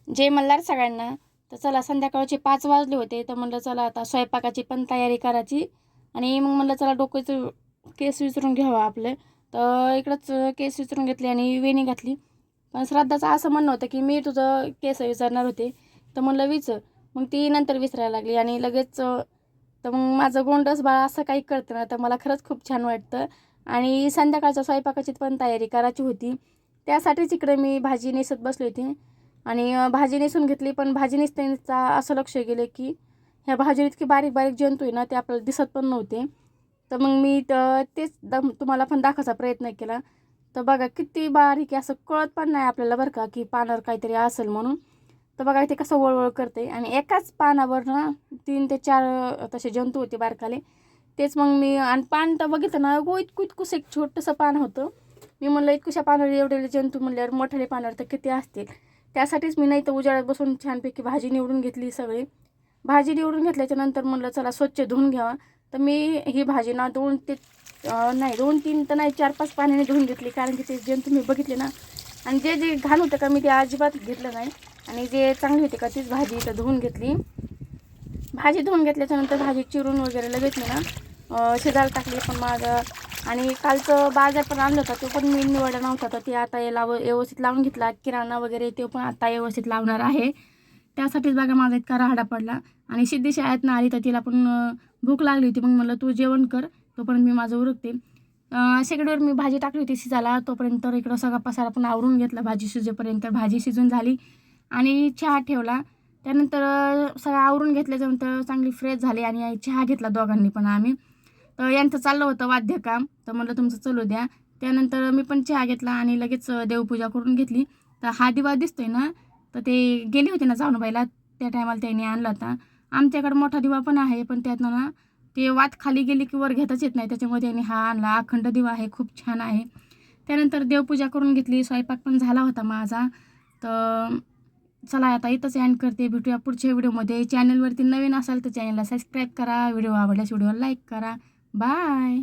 जय मल्हार सगळ्यांना. तर चला संध्याकाळचे 5 वाजले होते, तर म्हणलं चला आता स्वयंपाकाची पण तयारी करायची. आणि मग म्हणलं चला डोक्याचं केस विचारून घ्यावा आपले. तर इकडंच केस विचारून घेतले आणि वेणी घातली. पण श्राद्धाचं असं म्हणणं होतं की मी तुझं केस विचारणार होते, तर म्हणलं विचार. मग ती नंतर विचारायला लागली आणि लगेच तर मग माझं गोंडस बाळ असं काही कळतं ना, तर मला खरंच खूप छान वाटतं. आणि संध्याकाळच्या स्वयंपाकाची पण तयारी करायची होती. त्यासाठीच इकडे मी भाजी नेसत बसली होती. आणि भाजी नेसून घेतली, पण भाजी नेसताना असं लक्ष गेलं की ह्या भाजीत इतकी बारीक बारीक जंतू आहे ना, ते आपल्याला दिसत पण नव्हते. तर मग मी तेच तुम्हाला पण दाखवायचा प्रयत्न केला. तर बघा किती बारीक आहे, असं कळत पण नाही आपल्याला बरं का की पानावर काहीतरी असेल म्हणून. तर बघा ते कसं वळवळ करते आणि एकाच पानावर ना 3 ते 4 तसे जंतू होते बारकाले. तेच मग मी आणि पान तर बघितलं ना, इतकं इतकुसं एक छोटंसं पान होतं. मी म्हणलं इतकुशा पानावर एवढे जंतू म्हणल्यावर मोठ्याले पानावर तर किती असतील. त्यासाठीच मी नाही तर उजाळ्यात बसून छानपैकी भाजी निवडून घेतली सगळी. भाजी निवडून घेतल्याच्यानंतर म्हणलं चला स्वच्छ धुवून घ्यावा. तर मी ही भाजी ना 2 ते नाही 2-3 तर नाही 4-5 पाण्याने धुवून घेतली, कारण की ते जंतू मी बघितले ना. आणि जे जे घाण होतं का मी ते अजिबात घेतलं नाही. आणि जे चांगली होते का तीच भाजी इथं धुवून घेतली. भाजी धुवून घेतल्याच्यानंतर भाजी चिरून वगैरे लगेच मी ना शिजायला टाकली. पण माझं आणि कालचं बाजार पण आणलं होता, तो पण मी निवडला नव्हता. तर ते आता व्यवस्थित लावून घेतला. किराणा वगैरे तो पण आता व्यवस्थित लावणार आहे. त्यासाठीच बघा माझा इतका राहाडा पडला. आणि सिद्धी शाळेतनं आली तर तिला पण भूक लागली होती. मग म्हणलं तू जेवण कर, तोपर्यंत मी माझं उरकते. शेगडीवर मी भाजी टाकली होती शिजायला, तोपर्यंत इकडं सगळा पसारा पण आवरून घेतला भाजी शिजेपर्यंत. भाजी शिजून झाली आणि चहा ठेवला. त्यानंतर सगळं आवरून घेतल्याच्यानंतर चांगली फ्रेश झाली आणि चहा घेतला दोघांनी पण आम्ही. तर यांचं चाललं होतं वाद्यकाम, तर म्हणलं तुमचं चालू द्या. त्यानंतर मी पण चहा घेतला आणि लगेच देवपूजा करून घेतली. तर हा दिवा दिसतोय ना, तर ते गेले होते ना जाऊनबाईला, त्या टायमाला त्यांनी आणला होता. आमच्याकडे मोठा दिवा पण आहे, पण त्यातनं ना ते वात खाली गेली की वर घेताच येत नाही, त्याच्यामुळे त्यांनी हा आणला. अखंड दिवा आहे, खूप छान आहे. त्यानंतर देवपूजा करून घेतली, स्वयंपाक पण झाला होता माझा. तर चला आता इथंच एंड करते. भेटूया पुढच्या व्हिडिओमध्ये. चॅनलवरती नवीन असाल तर चॅनलला सबस्क्राईब करा. व्हिडिओ आवडल्यास व्हिडिओला लाईक करा. बाय.